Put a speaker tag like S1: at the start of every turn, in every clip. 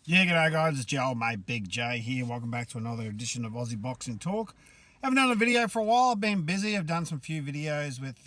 S1: Yeah, g'day guys, it's your old mate Big J here. Welcome back to another edition of Aussie Boxing Talk. Haven't done a video for a while, I've been busy. I've done some few videos with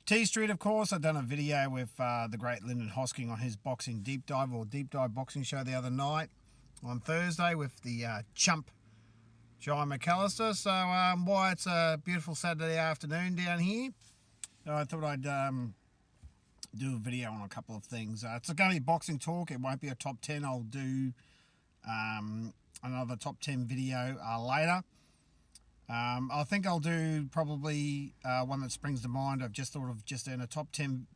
S1: T Street, of course. I've done a video with the great Lyndon Hosking on his boxing deep dive boxing show the other night on Thursday with the chump John McAllister. So why it's a beautiful Saturday afternoon down here, so I thought I'd do a video on a couple of things. It's going to be boxing talk. It won't be a top 10. I'll do another top 10 video later. I think I'll do probably one that springs to mind. I've just thought of just in a top 10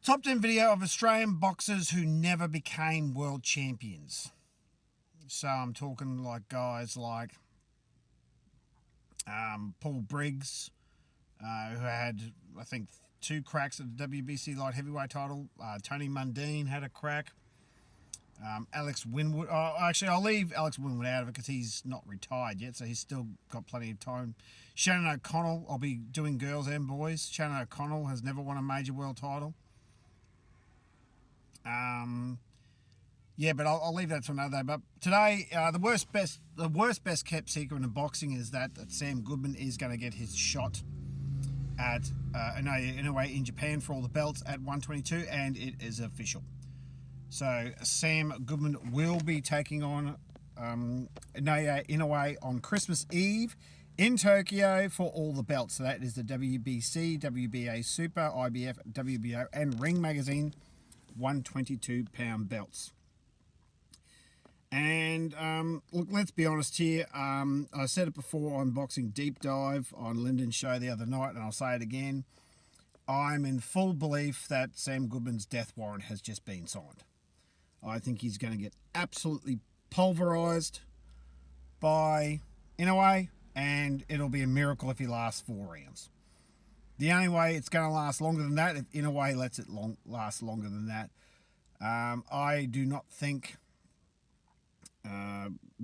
S1: video of Australian boxers who never became world champions. So I'm talking like guys like Paul Briggs, who had, I think, 2 cracks at the WBC light heavyweight title. Tony Mundine had a crack. Alex Winwood. Actually, I'll leave Alex Winwood out of it because he's not retired yet, so he's still got plenty of time. Shannon O'Connell. I'll be doing girls and boys. Shannon O'Connell has never won a major world title. Yeah, but I'll leave that to another day. But today, the worst best kept secret in boxing is that Sam Goodman is going to get his shot at Inoue in Japan for all the belts at 122, and it is official. So Sam Goodman will be taking on Inoue on Christmas Eve in Tokyo for all the belts. So that is the WBC, WBA Super, IBF, WBO, and Ring Magazine 122-pound belts. And look, let's be honest here. I said it before on Boxing Deep Dive on Lyndon's show the other night, and I'll say it again. I'm in full belief that Sam Goodman's death warrant has just been signed. I think he's going to get absolutely pulverised by Inoue, and it'll be a miracle if he lasts 4 rounds. The only way it's going to last longer than that, if Inoue lets it last longer than that. I do not think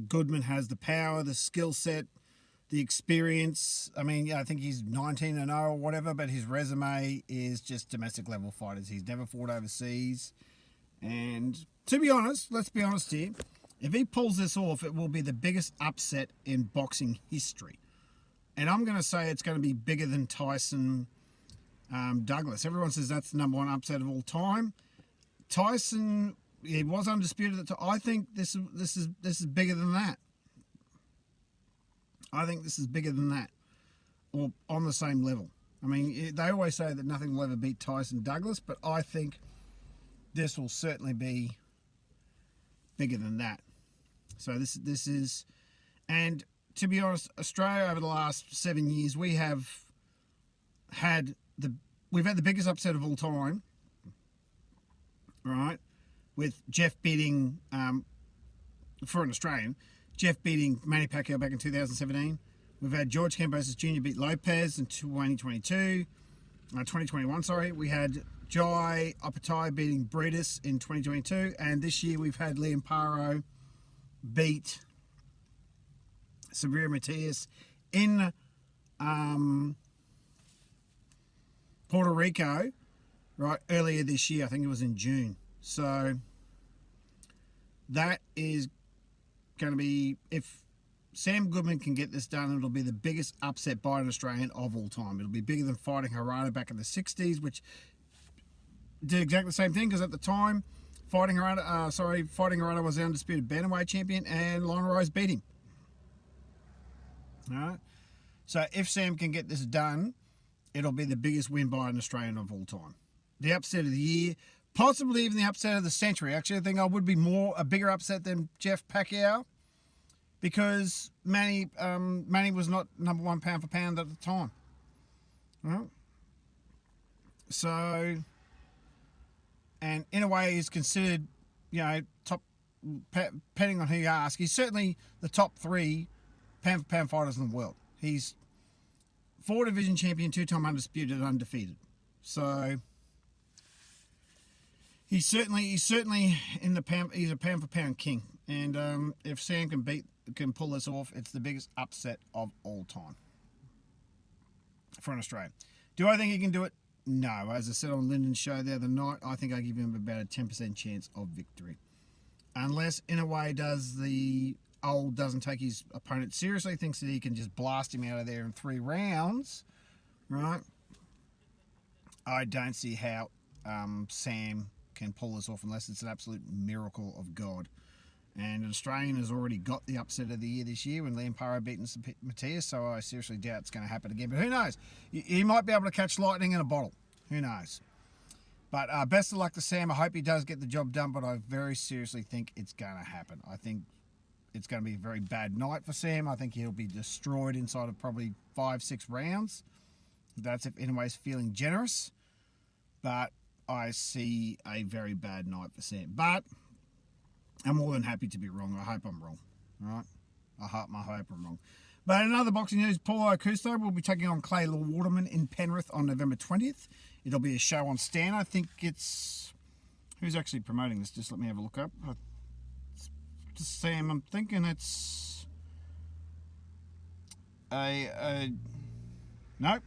S1: Goodman has the power, the skill set, the experience. I mean, I think he's 19-0 or whatever, but his resume is just domestic level fighters. He's never fought overseas. And to be honest, let's be honest here, if he pulls this off, it will be the biggest upset in boxing history. And I'm going to say it's going to be bigger than Tyson Douglas. Everyone says that's the #1 upset of all time. Tyson, he was undisputed. I think this is bigger than that. I think this is bigger than that, or on the same level. I mean, they always say that nothing will ever beat Tyson Douglas, but I think this will certainly be bigger than that. So this is, and to be honest, Australia over the last 7 years, we've had the biggest upset of all time, right? With Jeff beating, for an Australian, Jeff beating Manny Pacquiao back in 2017. We've had George Kambosos Jr. beat Lopez in 2021, sorry. We had Jai Opetaia beating Briedis in 2022. And this year we've had Liam Paro beat Sabir Matias in Puerto Rico, right, earlier this year. I think it was in June. So that is going to be, if Sam Goodman can get this done, it'll be the biggest upset by an Australian of all time. It'll be bigger than fighting Harada back in the 60s, which did exactly the same thing, because at the time, fighting Harada was the undisputed bantamweight champion, and Lionel Rose beat him. All right. So if Sam can get this done, it'll be the biggest win by an Australian of all time. The upset of the year, possibly even the upset of the century. Actually, I think I would be a bigger upset than Jeff Pacquiao, because Manny was not #1 pound for pound at the time. Right? So, and in a way, he's considered, top, depending on who you ask, he's certainly the top 3 pound for pound fighters in the world. He's 4 division champion, 2-time undisputed, undefeated. So he's certainly in the pound. He's a pound for pound king. And if Sam can pull this off, it's the biggest upset of all time for an Australian. Do I think he can do it? No, as I said on Lyndon's show the other night, I think I give him about a 10% chance of victory. Unless Inoue doesn't take his opponent seriously, thinks that he can just blast him out of there in 3 rounds, right? I don't see how Sam can pull this off unless it's an absolute miracle of God. And an Australian has already got the upset of the year this year when Liam Parra beaten Matthias, so I seriously doubt it's going to happen again. But who knows? He might be able to catch lightning in a bottle. Who knows? But best of luck to Sam. I hope he does get the job done, but I very seriously think it's going to happen. I think it's going to be a very bad night for Sam. I think he'll be destroyed inside of probably 5-6 rounds. That's if Inoue's feeling generous. But I see a very bad night for Sam. But I'm more than happy to be wrong. I hope I'm wrong. All right? I hope I'm wrong. But in other boxing news, Aokuso will be taking on Clay Waterman in Penrith on November 20th. It'll be a show on Stan. I think it's... Who's actually promoting this? Just let me have a look up. Sam, I'm thinking it's... No.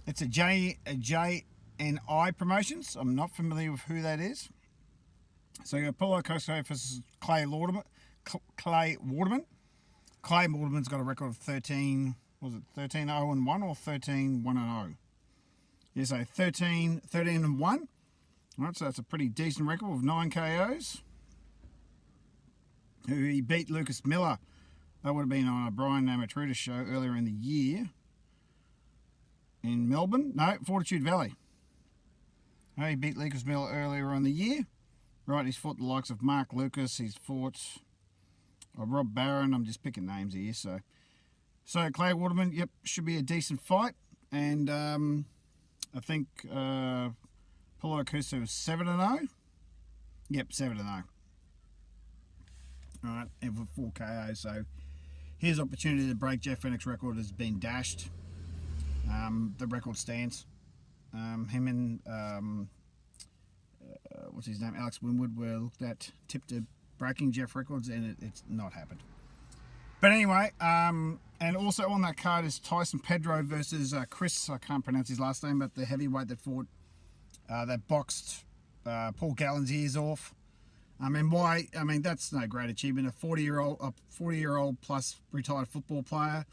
S1: It's a JNI Promotions. I'm not familiar with who that is. So you got Aokuso versus Clay Waterman. Clay Waterman's got a record of 13-0-1 or 13-1-0? Yeah, so 13-1. All right, so that's a pretty decent record with 9 KOs. Who he beat Lucas Miller. That would have been on a Brian Namatruda show earlier in the year. In Melbourne. No, Fortitude Valley. He beat Lucas Miller earlier in the year. Right, he's fought the likes of Mark Lucas. He's fought Rob Barron. I'm just picking names here. So Clay Waterman, yep, should be a decent fight. And I think Aokuso is 7-0. Yep, 7-0. All right, and with 4 KOs. So his opportunity to break Jeff Fennick's record has been dashed. The record stands. Him and what's his name, Alex Winwood, were looked at, tipped to breaking Jeff records, and it's not happened. But anyway, and also on that card is Tyson Pedro versus Chris, I can't pronounce his last name, but the heavyweight that fought, that boxed Paul Gallen's ears off. I mean, that's no great achievement. A 40-year-old plus retired football player,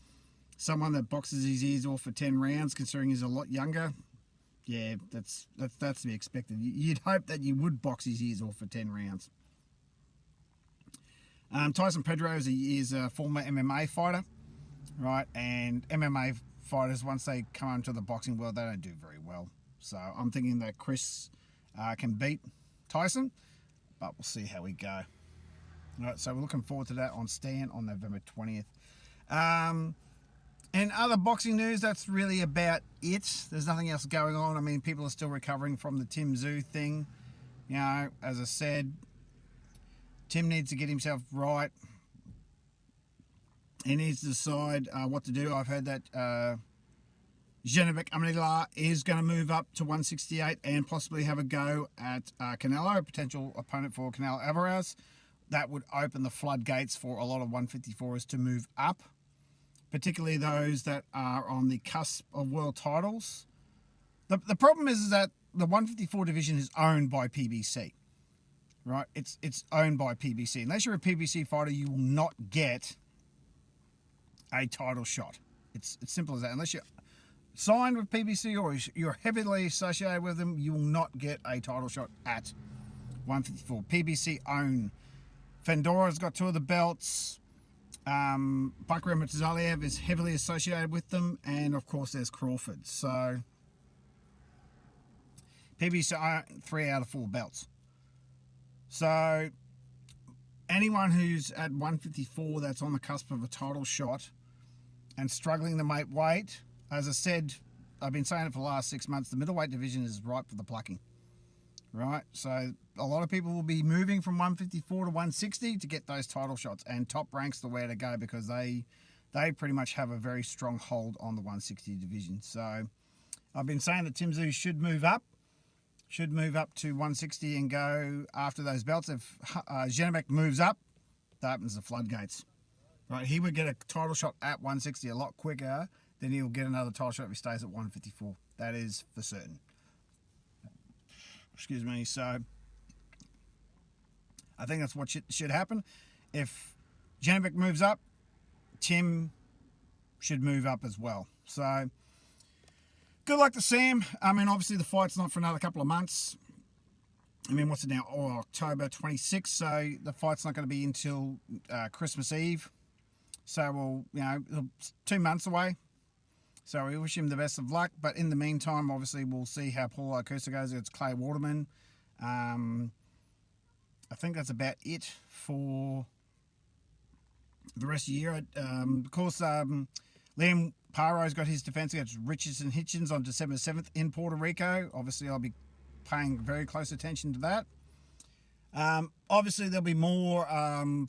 S1: someone that boxes his ears off for 10 rounds, considering he's a lot younger. Yeah, that's to be expected. You'd hope that you would box his ears off for 10 rounds. Tyson Pedro is a former MMA fighter, right? And MMA fighters, once they come into the boxing world, they don't do very well. So I'm thinking that Chris can beat Tyson, but we'll see how we go. All right, so we're looking forward to that on Stan on November 20th. And other boxing news, that's really about it. There's nothing else going on. I mean, people are still recovering from the Tim Tszyu thing. You know, as I said, Tim needs to get himself right. He needs to decide what to do. I've heard that Genevieve Amanila is going to move up to 168 and possibly have a go at Canelo, a potential opponent for Canelo Alvarez. That would open the floodgates for a lot of 154ers to move up, particularly those that are on the cusp of world titles. The problem is that the 154 division is owned by PBC, right? It's owned by PBC. Unless you're a PBC fighter, you will not get a title shot. It's simple as that. Unless you're signed with PBC or you're heavily associated with them, you will not get a title shot at 154. PBC own. Fendora's got 2 of the belts. Bakary Mutazaliev is heavily associated with them, and of course there's Crawford. So PBC own 3 out of 4 belts. So anyone who's at 154 that's on the cusp of a title shot and struggling to make weight, as I said, I've been saying it for the last 6 months, the middleweight division is ripe for the plucking. Right, so a lot of people will be moving from 154 to 160 to get those title shots, and Top Rank's the way to go because they pretty much have a very strong hold on the 160 division. So I've been saying that Tim Tszyu should move up to 160 and go after those belts. If Genevieve moves up, that opens the floodgates. Right, he would get a title shot at 160 a lot quicker than he'll get another title shot if he stays at 154. That is for certain. Excuse me. So I think that's what should happen. If Janovic moves up, Tim should move up as well. So good luck to Sam. I mean, obviously the fight's not for another couple of months. I mean, what's it now? Oh, October 26th. So the fight's not going to be until Christmas Eve. So we'll, you know, 2 months away. So we wish him the best of luck. But in the meantime, obviously, we'll see how Paul Aokuso goes against Clay Waterman. I think that's about it for the rest of the year. Of course, Liam Paro's got his defence against Richardson Hitchens on December 7th in Puerto Rico. Obviously, I'll be paying very close attention to that. Obviously, there'll be more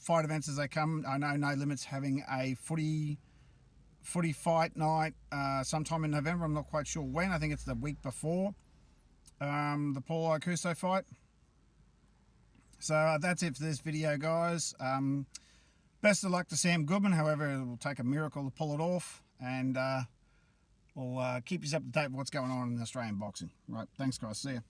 S1: fight events as they come. I know No Limit's having a footy fight night sometime in November. I'm not quite sure when. I think it's the week before the Paul Aokuso fight. So that's it for this video, guys. Best of luck to Sam Goodman. However, it will take a miracle to pull it off. And we'll keep you up to date with what's going on in Australian boxing. Right, thanks, guys. See ya.